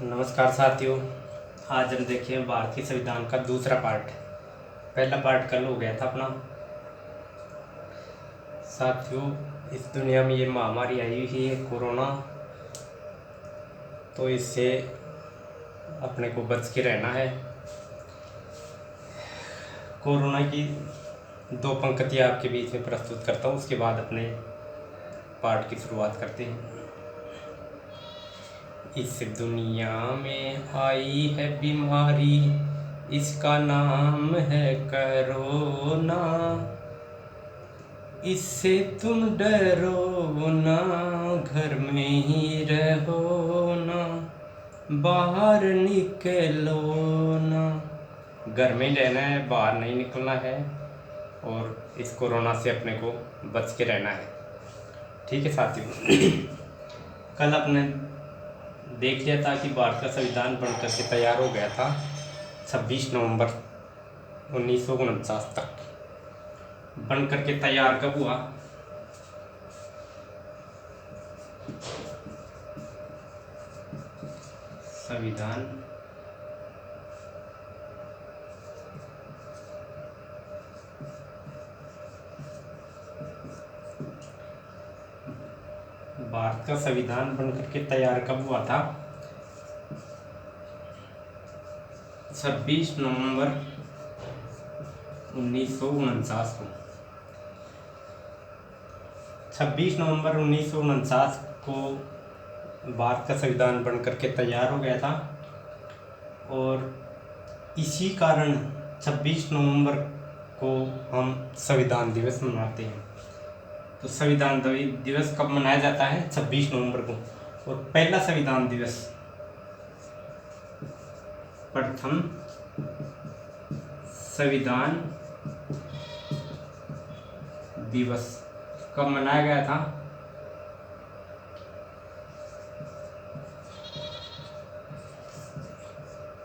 नमस्कार साथियों। आज हम देखें भारतीय संविधान का दूसरा पार्ट। पहला पार्ट कल हो गया था अपना। साथियों, इस दुनिया में ये महामारी आई हुई है कोरोना, तो इससे अपने को बच के रहना है। कोरोना की दो पंक्तियाँ आपके बीच में प्रस्तुत करता हूँ, उसके बाद अपने पार्ट की शुरुआत करते हैं। इस दुनिया में आई है बीमारी, इसका नाम है कोरोना। इससे तुम डरो ना, घर में ही रहो ना, बाहर निकलो ना। घर में ही रहना है, बाहर नहीं निकलना है और इस कोरोना से अपने को बच के रहना है। ठीक है साथियों। कल अपने देख लिया था कि भारत का संविधान बनकर के तैयार हो गया था 26 नवंबर 1949 तक। बन करके तैयार कब हुआ? संविधान भारत का संविधान बनकर के तैयार कब हुआ था? 26 नवंबर 1949 को। 26 नवंबर 1949 को भारत का संविधान बनकर के तैयार हो गया था और इसी कारण 26 नवंबर को हम संविधान दिवस मनाते हैं। तो संविधान दिवस कब मनाया जाता है? 26 नवंबर को। और पहला संविधान दिवस, प्रथम संविधान दिवस कब मनाया गया था?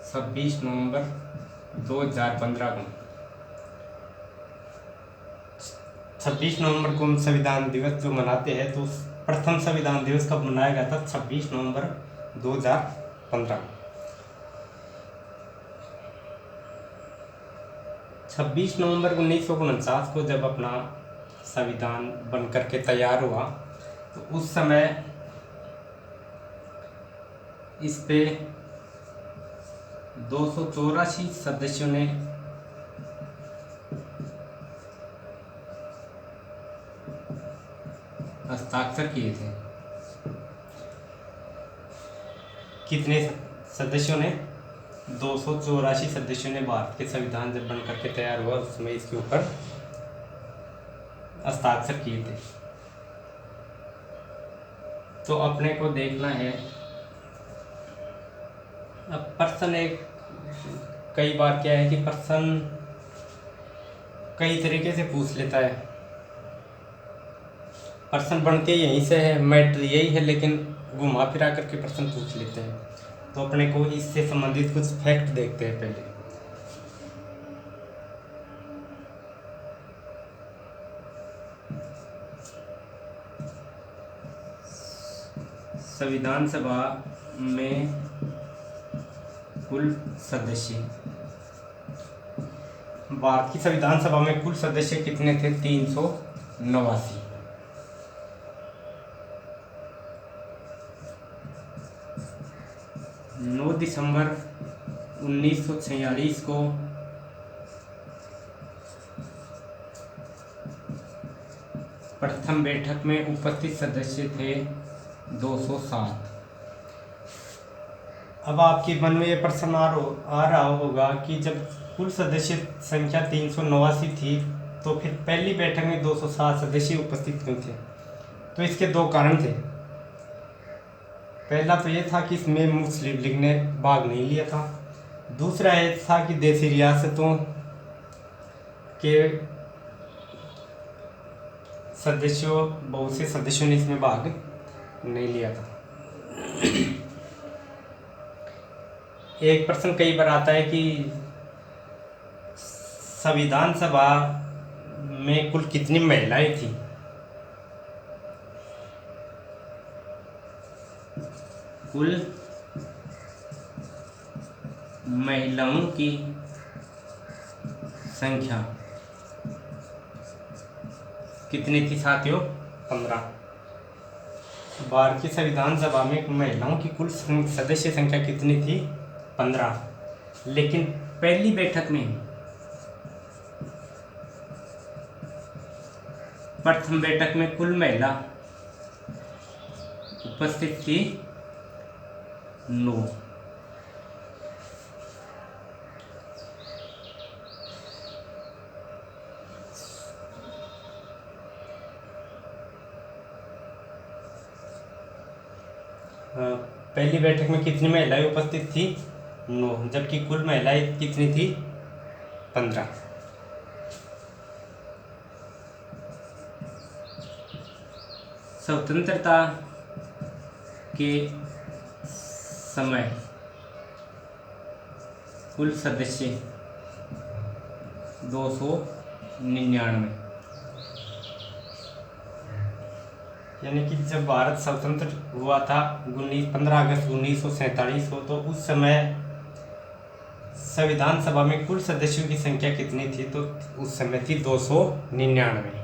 26 नवंबर 2015 को। 26 नवंबर को हम संविधान दिवस जो मनाते हैं, तो प्रथम संविधान दिवस कब मनाया गया था? 26 नवंबर 2015 को। 26 नवंबर 1949 को जब अपना संविधान बनकर के तैयार हुआ, तो उस समय इस पे 284 सदस्यों ने हस्ताक्षर किए थे। कितने सदस्यों ने? 284 सदस्यों ने भारत के संविधान जब बनकर के तैयार हुआ उस समय इसके ऊपर हस्ताक्षर किए थे। तो अपने को देखना है। अब प्रश्न एक, कई बार क्या है कि प्रश्न कई तरीके से पूछ लेता है। प्रश्न बनते यहीं से है, मैटर यही है, लेकिन घुमा फिरा करके प्रश्न पूछ लेते हैं। तो अपने को इससे संबंधित कुछ फैक्ट देखते हैं पहले। संविधान सभा में कुल सदस्य, भारत की संविधान सभा में कुल सदस्य कितने थे? 389। 9 दिसंबर 1946 को प्रथम बैठक में उपस्थित सदस्य थे 207। अब आपके मन में ये प्रश्न आ रहा होगा कि जब कुल सदस्य संख्या 389 थी, तो फिर पहली बैठक में 207 सदस्य उपस्थित क्यों थे? तो इसके दो कारण थे। पहला तो ये था कि इसमें मुस्लिम लीग ने भाग नहीं लिया था। दूसरा ये था कि देसी रियासतों के बहुत से सदस्यों ने इसमें भाग नहीं लिया था। एक प्रश्न कई बार आता है कि संविधान सभा में कुल कितनी महिलाएं थी? कुल महिलाओं की संख्या कितनी थी साथियों? 15। भारत की संविधान सभा में महिलाओं की कुल सदस्य संख्या कितनी थी? 15। लेकिन पहली बैठक में, प्रथम बैठक में कुल महिला उपस्थित थी 9। पहली बैठक में कितनी महिलाएं उपस्थित थी? 9, जबकि कुल महिलाएं कितनी थी? 15। स्वतंत्रता के समय कुल सदस्य 299। यानी कि जब भारत स्वतंत्र हुआ था 15 अगस्त 1947 को, तो उस समय संविधान सभा में कुल सदस्यों की संख्या कितनी थी? तो उस समय थी 299।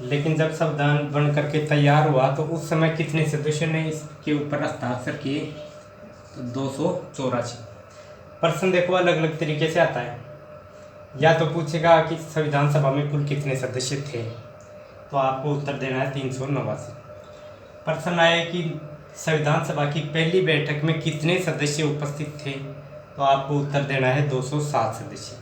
लेकिन जब संविधान बन करके तैयार हुआ तो उस समय कितने सदस्यों ने इसके ऊपर हस्ताक्षर किए? तो 284। प्रश्न देखो अलग अलग तरीके से आता है। या तो पूछेगा कि संविधान सभा में कुल कितने सदस्य थे, तो आपको उत्तर देना है 389। प्रश्न आए कि संविधान सभा की पहली बैठक में कितने सदस्य उपस्थित थे, तो आपको उत्तर देना है 207 सदस्य।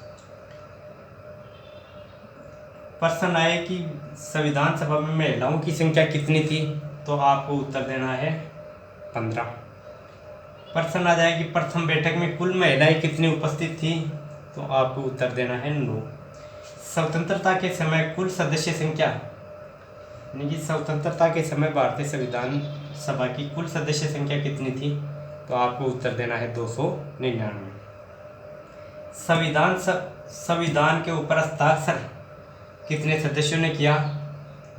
प्रश्न आए कि संविधान सभा में महिलाओं की संख्या कितनी थी, तो आपको उत्तर देना है 15। प्रश्न आ जाए कि प्रथम बैठक में कुल महिलाएं कितनी उपस्थित थी, तो आपको उत्तर देना है 9। स्वतंत्रता के समय कुल सदस्य संख्या, यानी कि स्वतंत्रता के समय भारतीय संविधान सभा की कुल सदस्य संख्या कितनी थी, तो आपको उत्तर देना है 299। संविधान के ऊपर हस्ताक्षर कितने सदस्यों ने किया?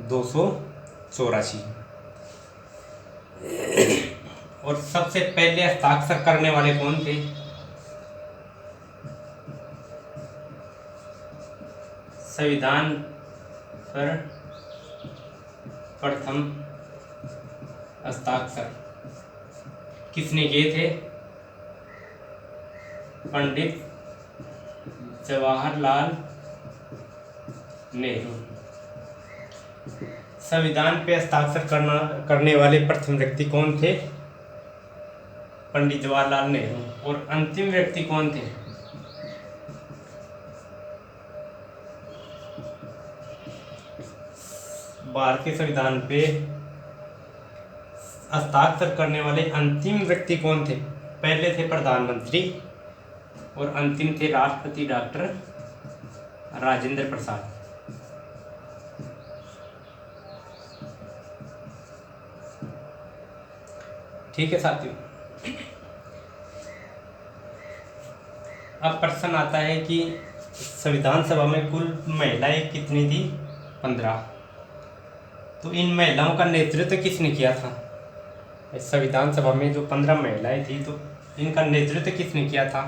284। और सबसे पहले हस्ताक्षर करने वाले कौन थे? संविधान पर प्रथम हस्ताक्षर किसने किए थे? पंडित जवाहरलाल नेहरू। संविधान पे हस्ताक्षर करने वाले प्रथम व्यक्ति कौन थे? पंडित जवाहरलाल नेहरू। और अंतिम व्यक्ति कौन थे? भारतीय संविधान पे हस्ताक्षर करने वाले अंतिम व्यक्ति कौन थे? पहले थे प्रधानमंत्री और अंतिम थे राष्ट्रपति डॉक्टर राजेंद्र प्रसाद। ठीक है साथियों, अब प्रश्न आता है कि संविधान सभा में कुल महिलाएं कितनी थी? 15। तो इन महिलाओं का नेतृत्व किसने किया था? इस संविधान सभा में जो 15 महिलाएं थी, तो इनका नेतृत्व किसने किया था?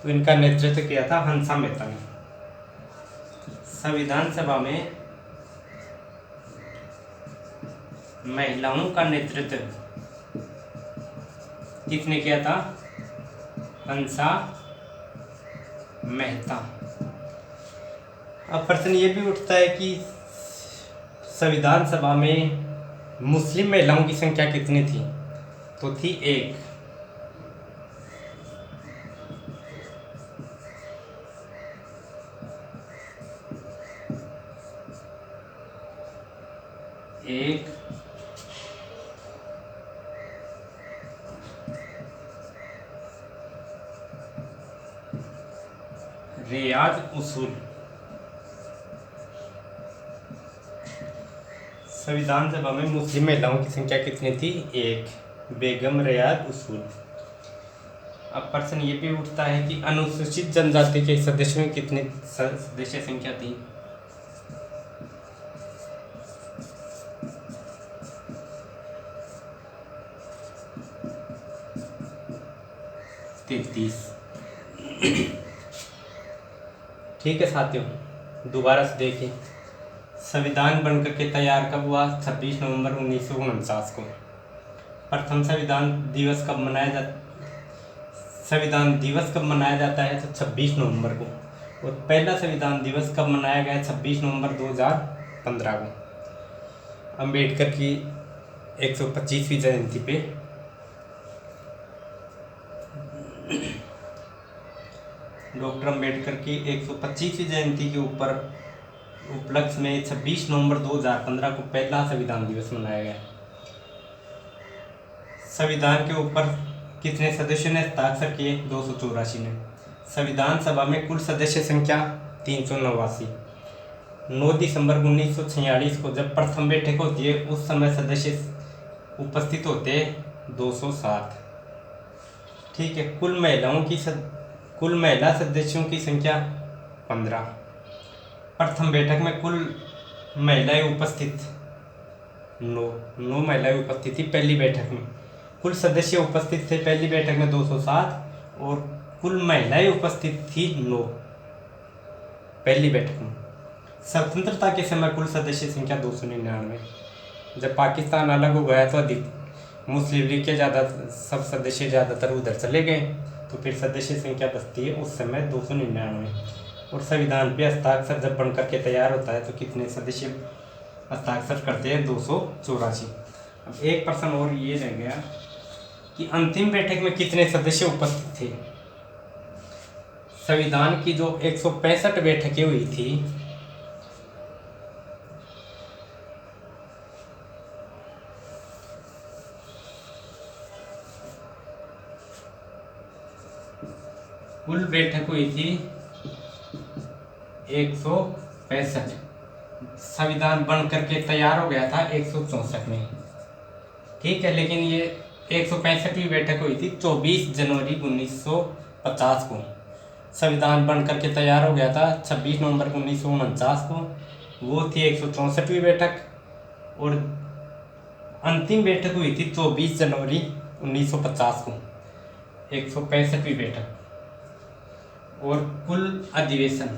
तो इनका नेतृत्व किया था हंसा मेहता ने। संविधान सभा में महिलाओं का नेतृत्व किसने किया था? हंसा मेहता। अब प्रश्न ये भी उठता है कि संविधान सभा में मुस्लिम महिलाओं की संख्या कितनी थी? तो थी 1। रियाज उसूल। संविधान सभा में मुस्लिम महिलाओं की संख्या कितनी थी? 1। बेगम रियाज उसूल। अब प्रश्न ये भी उठता है कि अनुसूचित जनजाति के सदस्यों में कितनी सदस्य संख्या थी? 33। ठीक है साथियों, दोबारा से देखिए। संविधान बनकर के तैयार कब हुआ? 26 नवंबर 1949 को। प्रथम संविधान दिवस कब मनाया जाता है? तो 26 नवंबर को। और पहला संविधान दिवस कब मनाया गया? 26 नवंबर 2015 को, अम्बेडकर की 125वीं जयंती पे। डॉक्टर अम्बेडकर की 125वीं जयंती के ऊपर उपलक्ष्य में 26 नवंबर 2015 को पहला संविधान दिवस मनाया गया। संविधान के ऊपर कितने सदस्यों ने हस्ताक्षर किए? 284 ने। संविधान सभा में कुल सदस्य संख्या 389। 9 दिसंबर 1946 को जब प्रथम बैठक होती है उस समय सदस्य उपस्थित होते 207। ठीक है। कुल महिला सदस्यों की संख्या 15। प्रथम बैठक में कुल महिलाएं उपस्थित 9 महिलाएं उपस्थित थी पहली बैठक में। कुल सदस्य उपस्थित थे पहली बैठक में 207 और कुल महिलाएं उपस्थित थी 9 पहली बैठक में। स्वतंत्रता के समय कुल सदस्य संख्या 299। जब पाकिस्तान अलग हो गया तो अधिक मुस्लिम लीग के सब सदस्य ज़्यादातर उधर चले गए, तो फिर सदस्य संख्या बचती है उस समय 299। और संविधान पे हस्ताक्षर जब बन करके तैयार होता है तो कितने सदस्य हस्ताक्षर करते हैं? 284। अब एक प्रश्न और ये रह गया कि अंतिम बैठक में कितने सदस्य उपस्थित थे? संविधान की जो 165 बैठकें हुई थी, कुल बैठक हुई थी 165। संविधान बन करके तैयार हो गया था 164 में। ठीक है, लेकिन ये 165वीं बैठक हुई थी 24 जनवरी 1950 को। संविधान बन करके तैयार हो गया था 26 नवंबर 1949 को। वो थी 164वीं बैठक। और अंतिम बैठक हुई थी 24 जनवरी 1950 को, 165वीं बैठक। और कुल अधिवेशन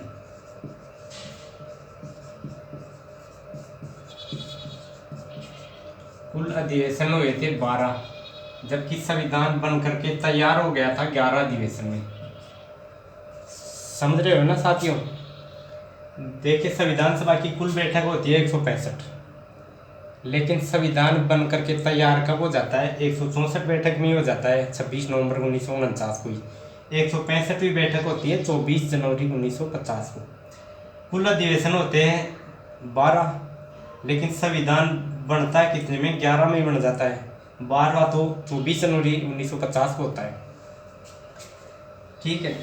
हुए थे 12, जबकि संविधान बन करके तैयार हो गया था 11 अधिवेशन में। समझ रहे हो ना साथियों? देखिए, संविधान सभा की कुल बैठक होती है 165, लेकिन संविधान बन करके तैयार कब हो जाता है? 164 बैठक में हो जाता है 26 नवंबर 1949 को ही। 165वीं बैठक होती है 24 जनवरी 1950 को। कुल अधिवेशन होते हैं 12, लेकिन संविधान बनता है कितने में? 11 में बन जाता है। 12वां तो 24 जनवरी 1950 को होता है। ठीक है।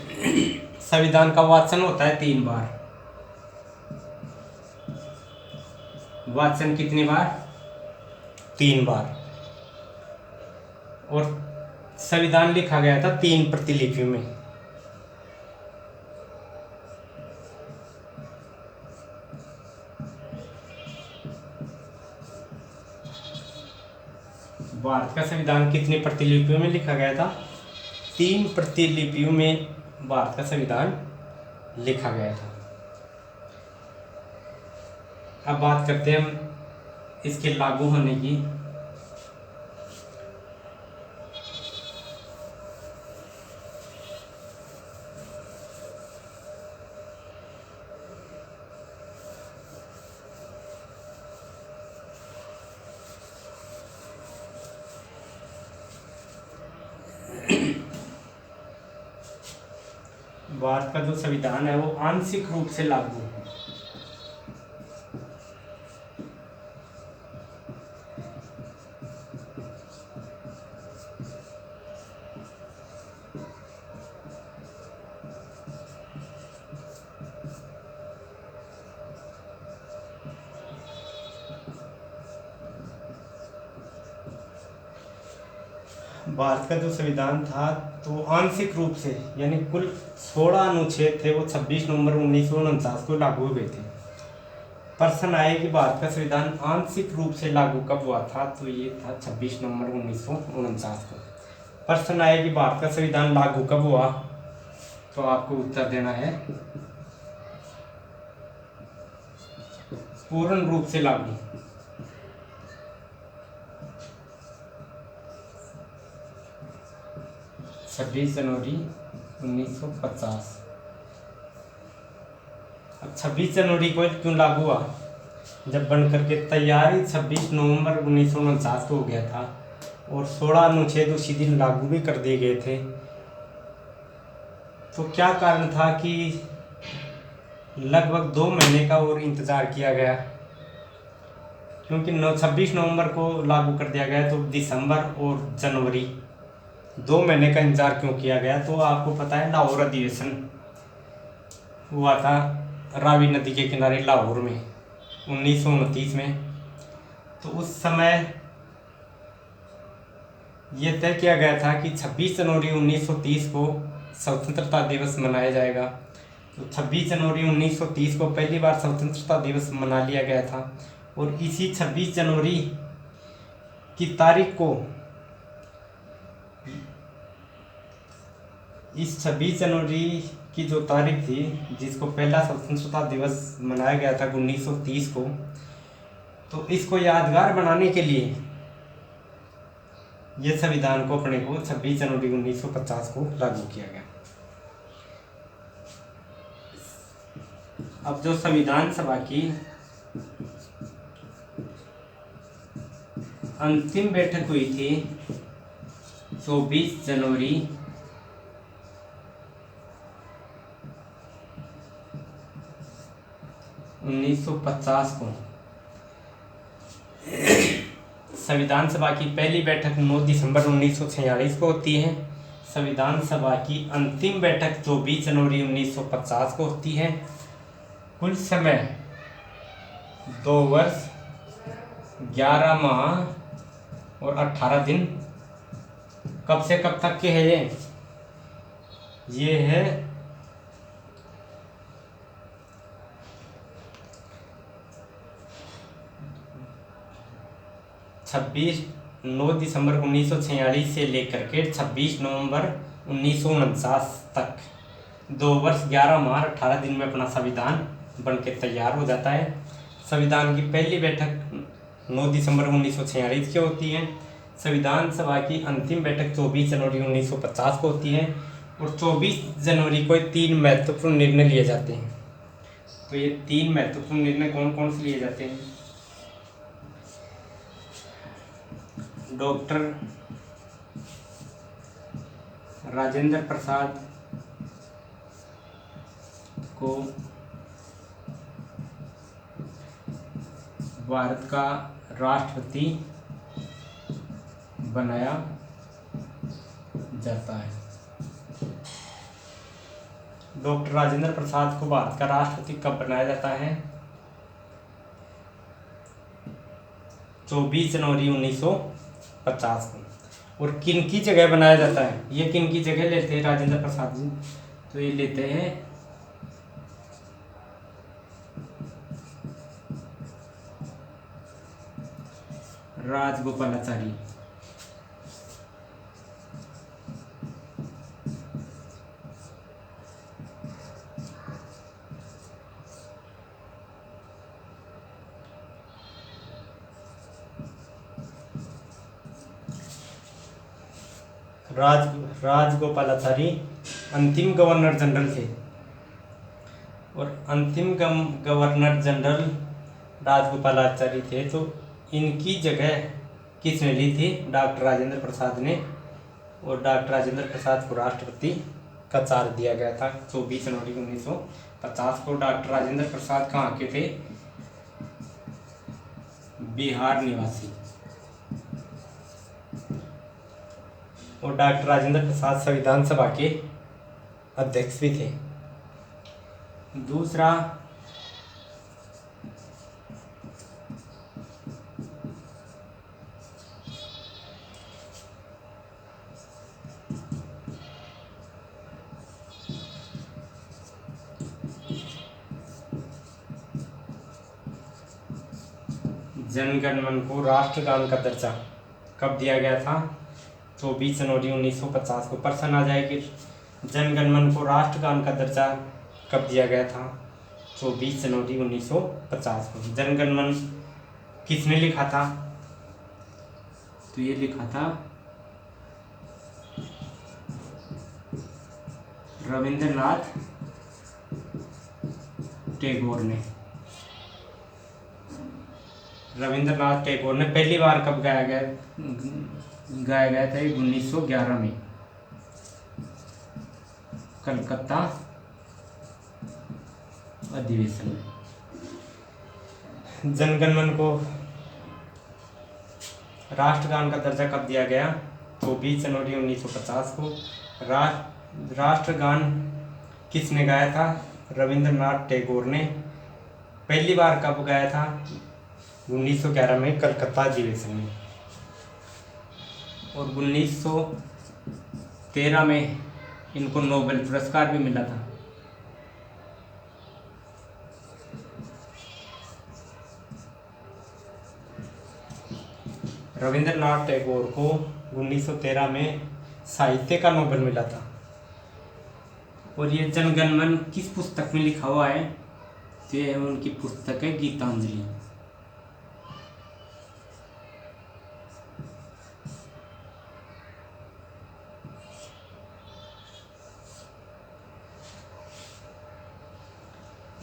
संविधान का वाचन होता है 3 बार। वाचन कितनी बार? 3 बार। और संविधान लिखा गया था 3 प्रतिलिपि में। भारत का संविधान कितनी प्रतिलिपियों में लिखा गया था? 3 प्रतिलिपियों में भारत का संविधान लिखा गया था। अब बात करते हैं हम इसके लागू होने की। भारत का जो संविधान है वो आंशिक रूप से लागू है। भारत का जो संविधान था तो आंशिक रूप से यानी कुल 16 अनुच्छेद थे वो 26 नवंबर 1949 को लागू हुए थे। प्रश्न आए कि भारत का संविधान आंशिक रूप से लागू कब हुआ था, तो ये था 26 नवंबर 1949 को। प्रश्न आए कि भारत का संविधान लागू कब हुआ, तो आपको उत्तर देना है पूर्ण रूप से लागू 26 जनवरी 1950। अब 26 जनवरी को क्यों लागू हुआ, जब बन करके तैयार ही 26 नवंबर 1949 को हो गया था और 16 अनुच्छेद उसी दिन लागू भी कर दिए गए थे। तो क्या कारण था कि लगभग 2 महीने का और इंतज़ार किया गया, क्योंकि 26 नवंबर को लागू कर दिया गया, तो दिसंबर और जनवरी 2 महीने का इंतजार क्यों किया गया। तो आपको पता है लाहौर अधिवेशन हुआ था रावी नदी के किनारे लाहौर में 1929 में। तो उस समय ये तय किया गया था कि 26 जनवरी 1930 को स्वतंत्रता दिवस मनाया जाएगा। तो 26 जनवरी 1930 को पहली बार स्वतंत्रता दिवस मना लिया गया था और इसी 26 जनवरी की तारीख को इस 26 जनवरी की जो तारीख थी जिसको पहला स्वतंत्रता दिवस मनाया गया था 1930 को, तो इसको यादगार बनाने के लिए ये संविधान को अपने को 26 जनवरी 1950 को लागू किया गया। अब जो संविधान सभा की अंतिम बैठक हुई थी 24 जनवरी 1950 को, संविधान सभा की पहली बैठक 9 दिसंबर 1946 को होती है। संविधान सभा की अंतिम बैठक 24 जनवरी 1950 को होती है। कुल समय 2 वर्ष 11 माह और 18 दिन। कब से कब तक के है ये है 9 दिसंबर 1946 से लेकर के 26 नवंबर 1949 तक 2 वर्ष 11 माह 18 दिन में अपना संविधान बन के तैयार हो जाता है। संविधान की पहली बैठक 9 दिसंबर 1946 की होती है। संविधान सभा की अंतिम बैठक 24 जनवरी 1950 को होती है और 24 जनवरी को 3 महत्वपूर्ण निर्णय लिए जाते हैं। तो ये 3 महत्वपूर्ण निर्णय कौन कौन से लिए जाते हैं? डॉक्टर राजेंद्र प्रसाद को भारत का राष्ट्रपति बनाया जाता है। डॉक्टर राजेंद्र प्रसाद को भारत का राष्ट्रपति कब बनाया जाता है? 24 जनवरी 1950 को। और किन की जगह बनाया जाता है? ये किन की जगह लेते हैं राजेंद्र प्रसाद जी? तो ये लेते हैं राजगोपालाचारी। राजगोपालाचारी अंतिम गवर्नर जनरल थे और अंतिम गवर्नर जनरल राजगोपालाचारी थे। तो इनकी जगह किसने ली थी? डॉक्टर राजेंद्र प्रसाद ने। और डॉक्टर राजेंद्र प्रसाद को राष्ट्रपति का चार्ज दिया गया था 24 जनवरी 1950 को। डॉक्टर राजेंद्र प्रसाद कहाँ के थे? बिहार निवासी। और डॉक्टर राजेंद्र प्रसाद संविधान सभा के अध्यक्ष भी थे। दूसरा, जनगण मन को राष्ट्रगान का दर्जा कब दिया गया था? 24 जनवरी 1950 को। प्रश्न आ जाए कि जनगण मन को राष्ट्रगान का दर्जा कब दिया गया था? 24 जनवरी 1950 को। जनगण मन किसने लिखा था? तो ये लिखा था रविंद्रनाथ टैगोर ने। रविंद्रनाथ टैगोर ने पहली बार कब गाया गया था? 1911 में कलकत्ता अधिवेशन में। जनगण मन को राष्ट्रगान का दर्जा कब दिया गया? 24 जनवरी 1950 को। राष्ट्रगान किसने गाया था? रविंद्रनाथ टैगोर ने। पहली बार कब गाया था? 1911 में कलकत्ता अधिवेशन में। और 1913 में इनको नोबेल पुरस्कार भी मिला था। रविंद्रनाथ टैगोर को 1913 में साहित्य का नोबेल मिला था। और ये जनगण मन किस पुस्तक में लिखा हुआ है? तो ये उनकी पुस्तक है गीतांजलि।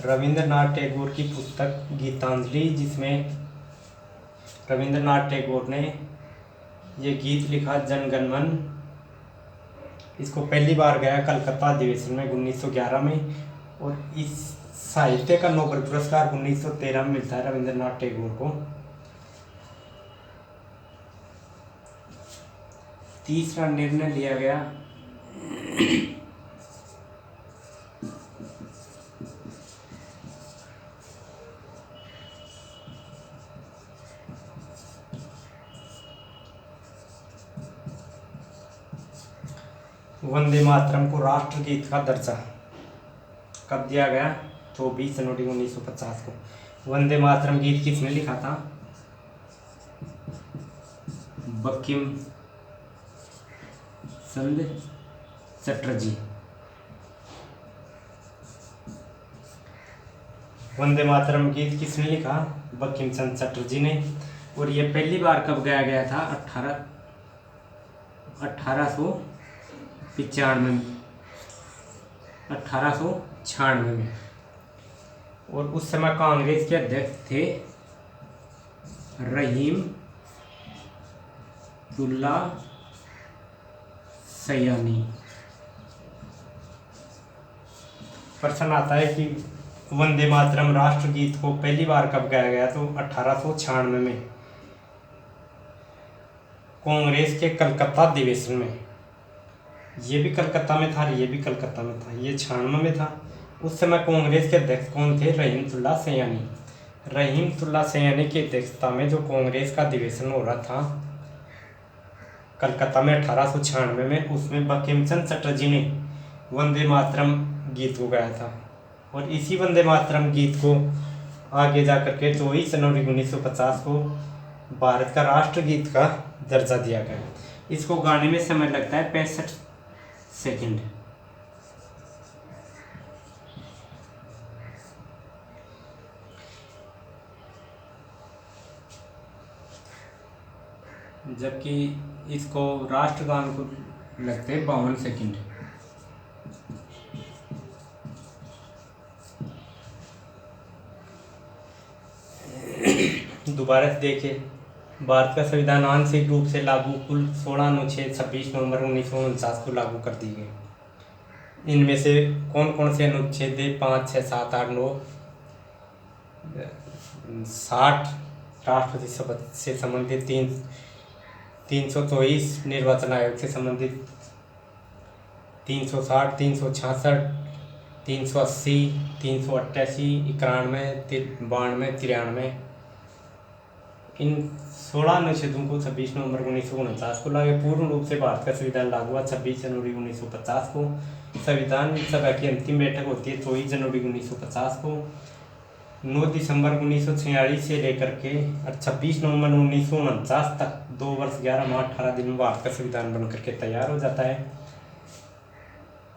रविंद्रनाथ टैगोर की पुस्तक गीतांजलि, जिसमें रविंद्रनाथ टैगोर ने ये गीत लिखा जनगण मन। इसको पहली बार गाया कलकत्ता अधिवेशन में 1911 में। और इस साहित्य का नोबेल पुरस्कार 1913 में मिलता है रविंद्रनाथ टैगोर को। तीसरा निर्णय लिया गया वंदे मातरम को राष्ट्रगीत का दर्जा कब दिया गया? 24 जनवरी 1950 को। वंदे मातरम गीत किसने लिखा था? बंकिम चंद्र चटर्जी। वंदे मातरम गीत किसने लिखा? बंकिम चंद्र चटर्जी ने। और ये पहली बार कब गाया गया था? 1896 में। और उस समय कांग्रेस के अध्यक्ष थे रहीमतुल्ला सयानी। प्रश्न आता है कि वंदे मातरम राष्ट्रगीत को पहली बार कब गाया गया? तो 1896 में कांग्रेस के कलकत्ता अधिवेशन में। ये भी कलकत्ता में था, ये भी कलकत्ता में था, ये 96 में था। उस समय कांग्रेस के अध्यक्ष कौन थे? रहीमतुल्ला सयानी। रहीमतुल्ला सयानी की अध्यक्षता में जो कांग्रेस का अधिवेशन हो रहा था कलकत्ता में 1896 में, उसमें बंकिम चंद्र चटर्जी ने वंदे मातरम गीत को गाया था। और इसी वंदे मातरम गीत को आगे जाकर के 24 जनवरी 1950 को भारत का राष्ट्रगीत का दर्जा दिया गया। इसको गाने में समय लगता है 65 सेकंड। जबकि इसको राष्ट्रगान को लगते हैं 52 सेकंड। दोबारा से देखिए, भारत का संविधान आंशिक रूप से लागू कुल 16 अनुच्छेद 26 नवंबर 1949 को लागू कर दी गई। इनमें से कौन कौन से अनुच्छेद 5, 6, 7, 8, 9, 60 राष्ट्रपति शपथ से संबंधित, 324 निर्वाचन आयोग से संबंधित, 360, 366, 380, 388, 91, 92, 93। इन 16 अनुच्छेदों को 26 नवंबर 1949 को लागू पूर्ण रूप से भारत का संविधान लागू हुआ 26 जनवरी 1950 को। संविधान सभा की अंतिम बैठक होती है 24 जनवरी 1950 को। 9 दिसंबर 1946 से लेकर के 26 नवंबर 1949 तक 2 वर्ष 11 माह 18 दिन में भारत का संविधान बनकर के तैयार हो जाता है।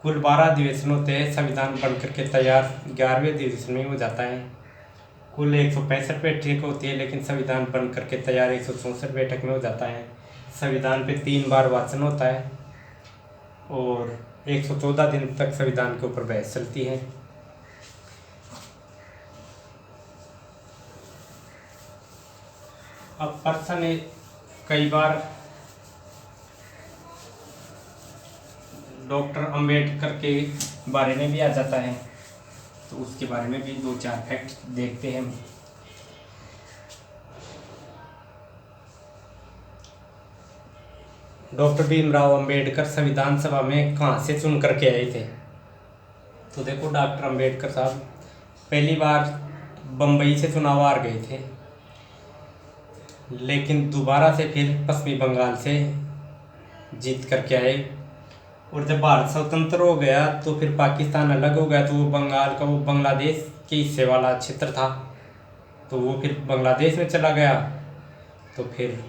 कुल 12 अधिवेशन होते हैं, संविधान बनकर के तैयार 11वें अधिवेशन में हो जाता है। कुल 165 बैठक होती है, लेकिन संविधान बनकर के तैयार 164 बैठक में हो जाता है। संविधान पे 3 बार वाचन होता है और 114 दिन तक संविधान के ऊपर बहस चलती है। अब प्रश्न कई बार डॉक्टर अंबेडकर के बारे में भी आ जाता है, तो उसके बारे में भी 2-4 फैक्ट देखते हैं। डॉक्टर भीमराव अंबेडकर संविधान सभा में कहाँ से चुन करके आए थे? तो देखो, डॉक्टर अंबेडकर साहब पहली बार बम्बई से चुनाव हार गए थे, लेकिन दोबारा से फिर पश्चिमी बंगाल से जीत करके आए। और जब भारत स्वतंत्र हो गया तो फिर पाकिस्तान अलग हो गया, तो वो बंगाल का वो बांग्लादेश के हिस्से वाला क्षेत्र था, तो वो फिर बांग्लादेश में चला गया। तो फिर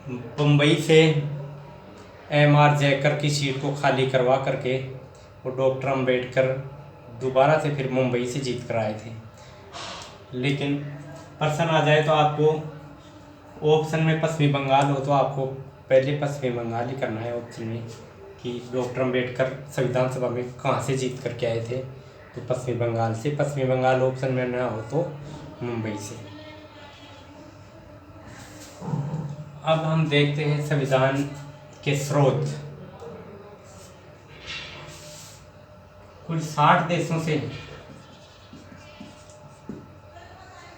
मुंबई से M.R. जयकर की सीट को खाली करवा करके वो डॉक्टर अंबेडकर दोबारा से फिर मुंबई से जीत कर आए थे। लेकिन प्रश्न आ जाए तो आपको ऑप्शन में पश्चिमी बंगाल हो तो आपको पहले पश्चिमी बंगाल ही करना है ऑप्शन में, कि डॉक्टर अंबेडकर संविधान सभा में कहाँ से जीत करके आए थे, तो पश्चिमी बंगाल से। पश्चिमी बंगाल ऑप्शन में ना हो तो मुंबई से। अब हम देखते हैं संविधान के स्रोत। कुल 60 देशों से,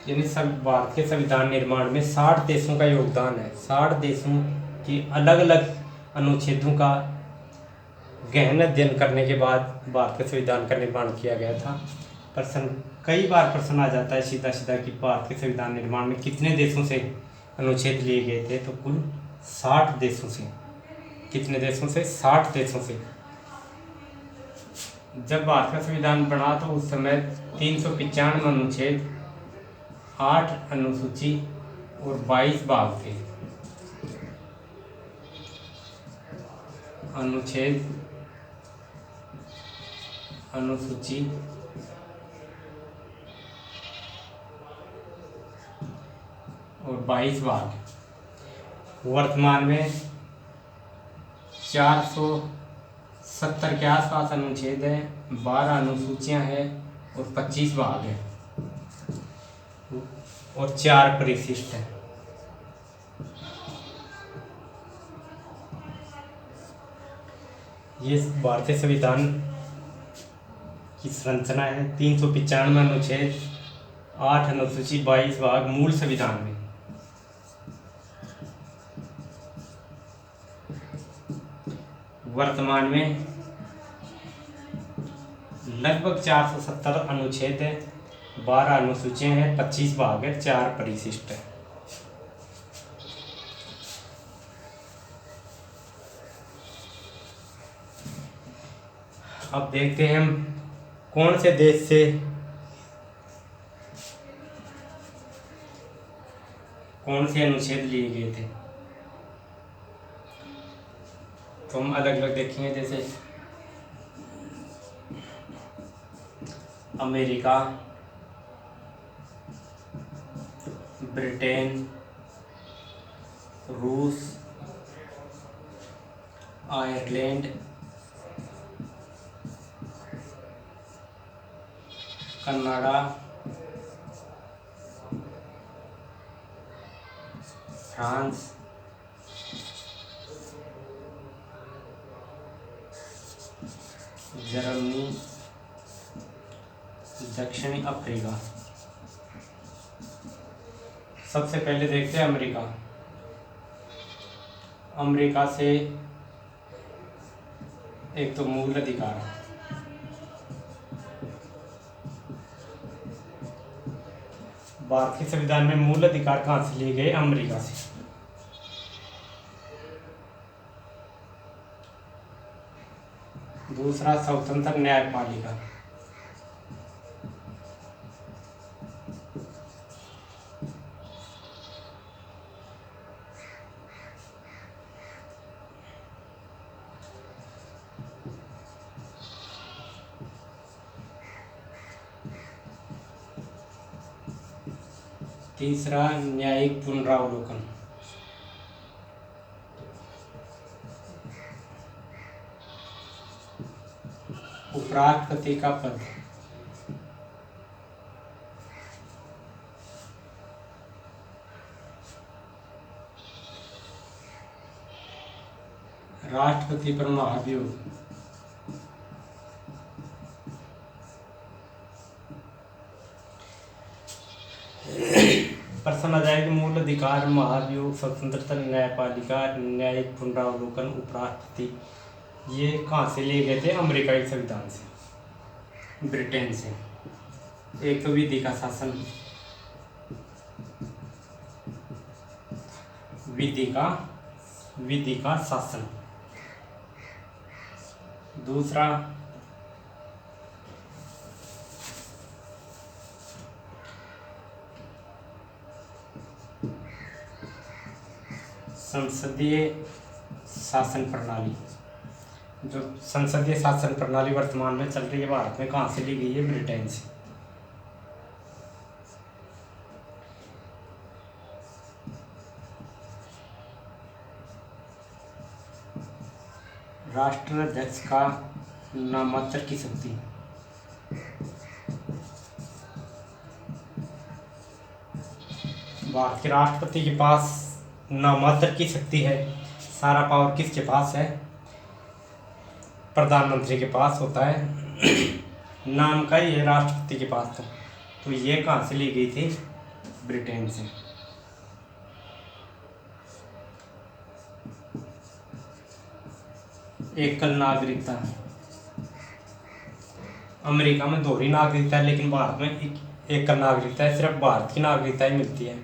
यानी सब भारत के संविधान निर्माण में 60 देशों का योगदान है। 60 देशों की अलग अलग अनुच्छेदों का गहन अध्ययन करने के बाद भारत के संविधान का निर्माण किया गया था। कई बार प्रश्न आ जाता है सीधा सीधा कि भारत के संविधान निर्माण में कितने देशों से अनुच्छेद लिए गए थे, तो कुल 60 देशों से। कितने देशों से? 60 देशों से। जब भारत का संविधान बना तो उस समय 395 अनुच्छेद, 8 अनुसूची और 22 भाग थे। अनुच्छेद, अनुसूची और 22 भाग। वर्तमान में 470 के आसपास अनुच्छेद है, 12 अनुसूचियां हैं और 25 भाग हैं और 4 परिशिष्ट हैं। ये भारतीय संविधान की संरचना है। 395 अनुच्छेद, 8 अनुसूची, 22 भाग मूल संविधान में। वर्तमान में लगभग 470 अनुच्छेद है, 12 अनुसूचियां हैं, 25 भाग है, 4 परिशिष्ट है। अब देखते हैं हम कौन से देश से कौन से अनुच्छेद लिए गए थे। तो हम अलग अलग देखेंगे, जैसे अमेरिका, ब्रिटेन, रूस, आयरलैंड, कनाडा, फ्रांस, जर्मनी, दक्षिणी अफ्रीका। सबसे पहले देखते हैं अमेरिका। अमेरिका से एक तो मूल अधिकार, भारत के संविधान में मूल अधिकार कहाँ से लिए गए? अमेरिका से। दूसरा, स्वतंत्र न्यायपालिका। तीसरा न्यायिक पुनरावलोकन। उपराष्ट्रपति का पद। राष्ट्रपति पर महाभियोग। प्रश्न आ जाएगा मूल अधिकार, महाभियोग, स्वतंत्रता, न्यायपालिका, न्यायिक पुनरावलोकन, उपराष्ट्रपति। ये कहाँ से लिए गए थे? अमेरिका के संविधान से, ब्रिटेन से। एक तो विधि का शासन, विधि का शासन। दूसरा संसदीय शासन प्रणाली। जो संसदीय शासन प्रणाली वर्तमान में चल रही है भारत में, कहाँ से ली गई है? ब्रिटेन से। राष्ट्राध्यक्ष का नामांतर की शक्ति। भारत के राष्ट्रपति के पास नामांतर की शक्ति है। सारा पावर किसके पास है? प्रधानमंत्री के पास होता है। नाम का ही है राष्ट्रपति के पास। तो ये कहाँ से ली गई थी? ब्रिटेन से। एकल नागरिकता। अमेरिका में दोहरी नागरिकता है, लेकिन भारत में एकल नागरिकता है। सिर्फ भारत की नागरिकता ही मिलती है।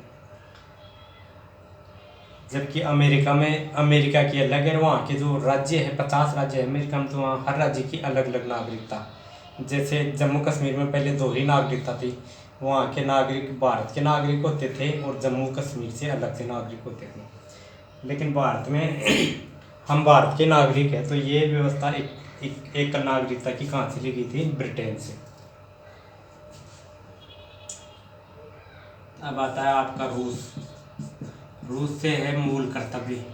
जबकि अमेरिका की अलग है। वहाँ के जो राज्य है, 50 राज्य है अमेरिका में, तो वहाँ हर राज्य की अलग अलग नागरिकता। जैसे जम्मू कश्मीर में पहले दोहरी नागरिकता थी। वहाँ के नागरिक भारत के नागरिक होते थे और जम्मू कश्मीर से अलग से नागरिक होते थे। लेकिन भारत में हम भारत के नागरिक हैं। तो ये व्यवस्था एक नागरिकता की कहाँ से ली गई थी? ब्रिटेन से। अब आता है आपका रूस से है मूल कर्तव्य।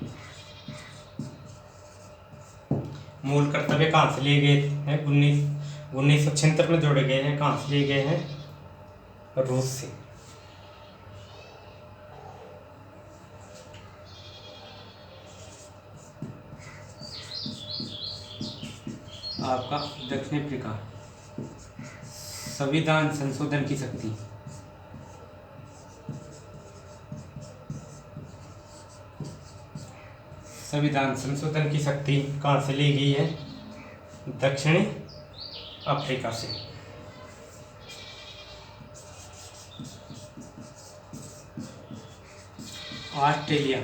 मूल कर्तव्य कहाँ से लिए गए हैं? 1976 में जोड़े गए हैं। कहाँ से लिए गए हैं? रूस से। आपका दक्षिण अफ्रीका। संविधान संशोधन की शक्ति। संविधान संशोधन की शक्ति कहाँ से ली गई है? दक्षिणी अफ्रीका से। ऑस्ट्रेलिया।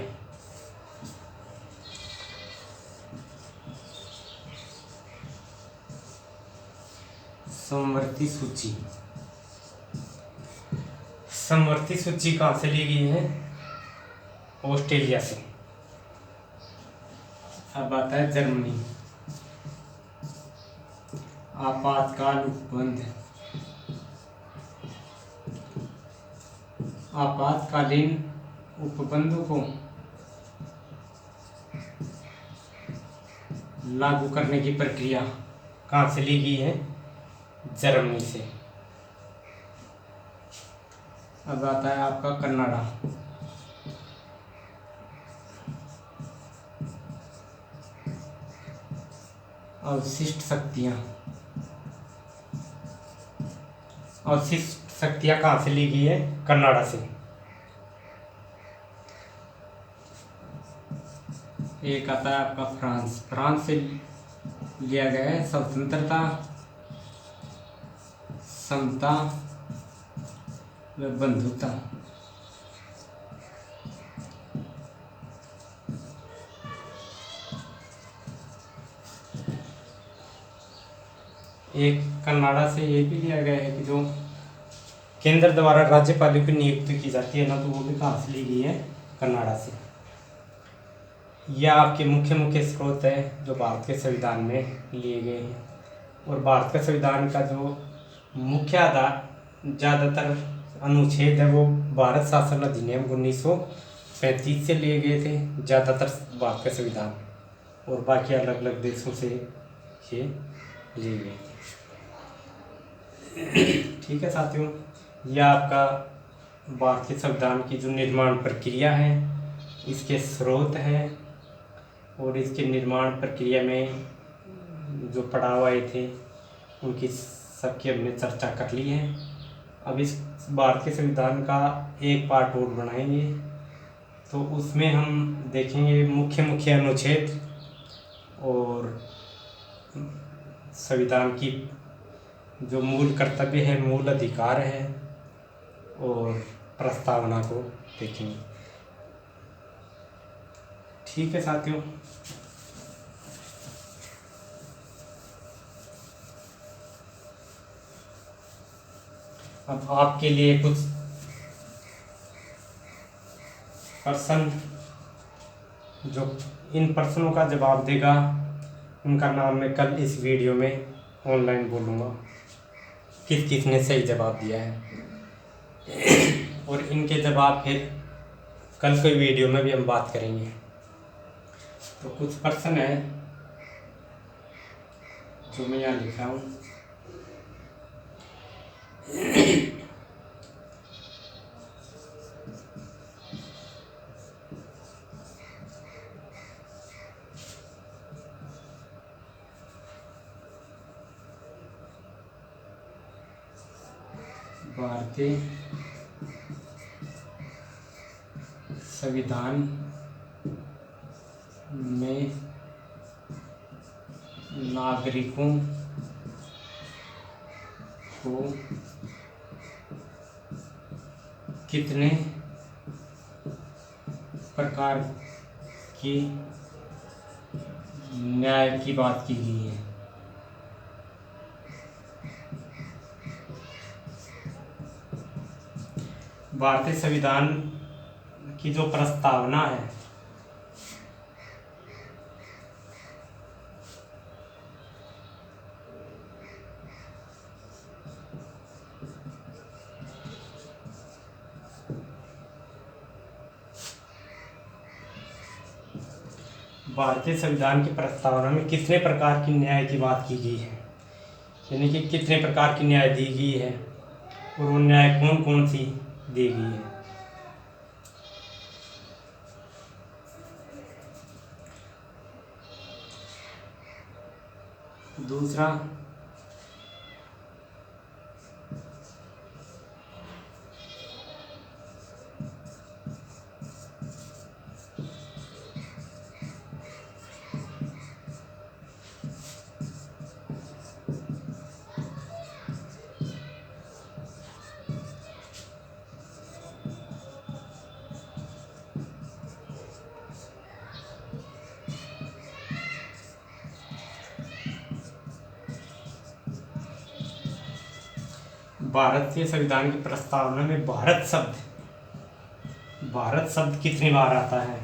समवर्ती सूची। समवर्ती सूची कहाँ से ली गई है? ऑस्ट्रेलिया से। अब आता है जर्मनी। आपातकाल उपबंध। आपातकालीन उपबंधों को लागू करने की प्रक्रिया कहाँ से ली गई है? जर्मनी से। अब आता है आपका कनाडा। अवशिष्ट शक्तियाँ। अवशिष्ट शक्तियाँ कहाँ से ली गई है? कनाडा से। एक आता है आपका फ्रांस। फ्रांस से लिया गया है स्वतंत्रता, समता व बंधुता। एक कनाडा से ये भी लिया गया है कि जो केंद्र द्वारा राज्यपालों की नियुक्ति की जाती है ना, तो वो भी कहाँ से ली गई है? कनाडा से। यह आपके मुख्य स्रोत है जो भारत के संविधान में लिए गए हैं। और भारत के संविधान का जो मुख्य आधार ज़्यादातर अनुच्छेद है वो भारत शासन अधिनियम 1935 से लिए गए थे ज़्यादातर भारत का संविधान, और बाकी अलग अलग देशों से ये लिए गए थे। ठीक है साथियों, यह आपका भारतीय संविधान की जो निर्माण प्रक्रिया है, इसके स्रोत हैं और इसके निर्माण प्रक्रिया में जो पड़ाव आए थे उनकी सबकी हमने चर्चा कर ली है। अब इस भारतीय संविधान का एक पार्ट और बनाएंगे, तो उसमें हम देखेंगे मुख्य मुख्य अनुच्छेद और संविधान की जो मूल कर्तव्य है, मूल अधिकार है, और प्रस्तावना को देखेंगे। ठीक है साथियों, अब आपके लिए कुछ प्रश्न, जो इन प्रश्नों का जवाब देगा उनका नाम मैं कल इस वीडियो में ऑनलाइन बोलूँगा, किस किस ने सही जवाब दिया है, और इनके जवाब फिर कल के वीडियो में भी हम बात करेंगे। तो कुछ प्रश्न है जो मैं यहाँ लिखा हूँ। भारतीय संविधान में नागरिकों को कितने प्रकार की न्याय की बात की गई है? भारतीय संविधान की जो प्रस्तावना है, भारतीय संविधान की प्रस्तावना में कितने प्रकार की न्याय की बात की गई है, यानी कि कितने प्रकार की न्याय दी गई है और वो न्याय कौन कौन सी दी गई है। दूसरा, भारतीय संविधान की प्रस्तावना में भारत शब्द कितनी बार आता है?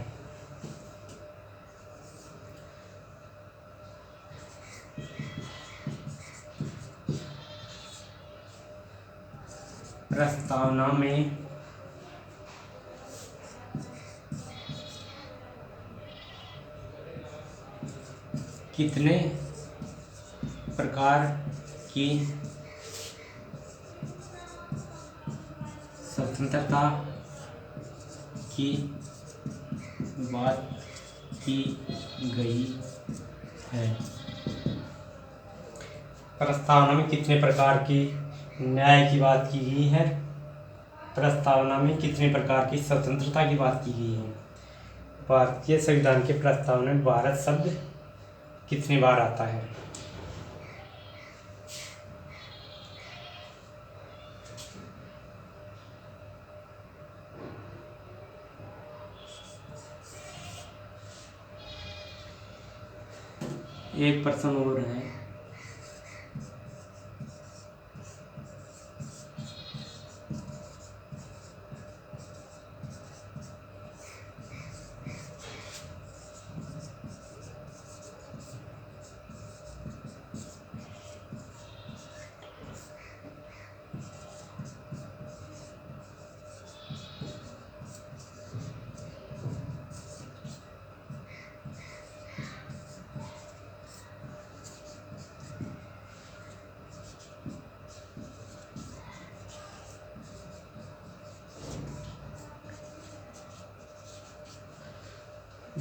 प्रस्तावना में कितने प्रकार की स्वतंत्रता की बात की गई है? प्रस्तावना में कितने प्रकार की न्याय की बात की गई है? प्रस्तावना में कितने प्रकार की स्वतंत्रता की बात की गई है? भारतीय संविधान के प्रस्तावना में भारत शब्द कितनी बार आता है? एक प्रश्न और है,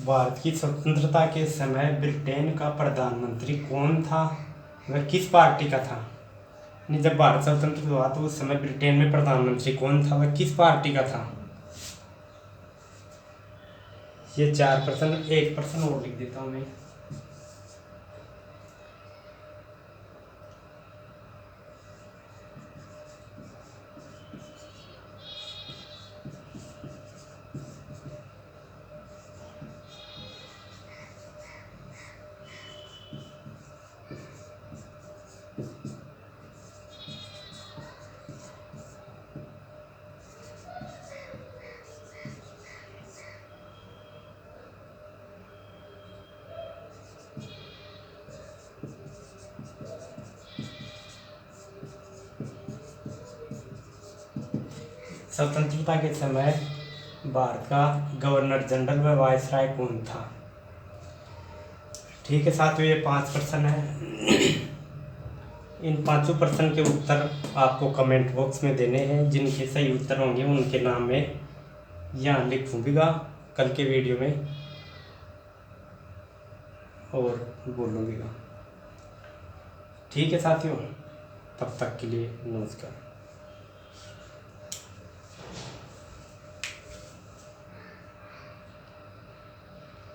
भारत की स्वतंत्रता के समय ब्रिटेन का प्रधानमंत्री कौन था? वह किस पार्टी का था? नहीं, जब भारत स्वतंत्र हुआ तो उस समय ब्रिटेन में प्रधानमंत्री कौन था? वह किस पार्टी का था? ये 4%, 1% और लिख देता हूँ मैं। स्वतंत्रता के समय भारत का गवर्नर जनरल व वायसराय कौन था? ठीक है साथियों, ये 5% है। इन 5% के उत्तर आपको कमेंट बॉक्स में देने हैं। जिनके सही उत्तर होंगे उनके नाम में यहाँ लिखूँगा कल के वीडियो में और बोलूँगा। ठीक है साथियों, तब तक के लिए नमस्कार।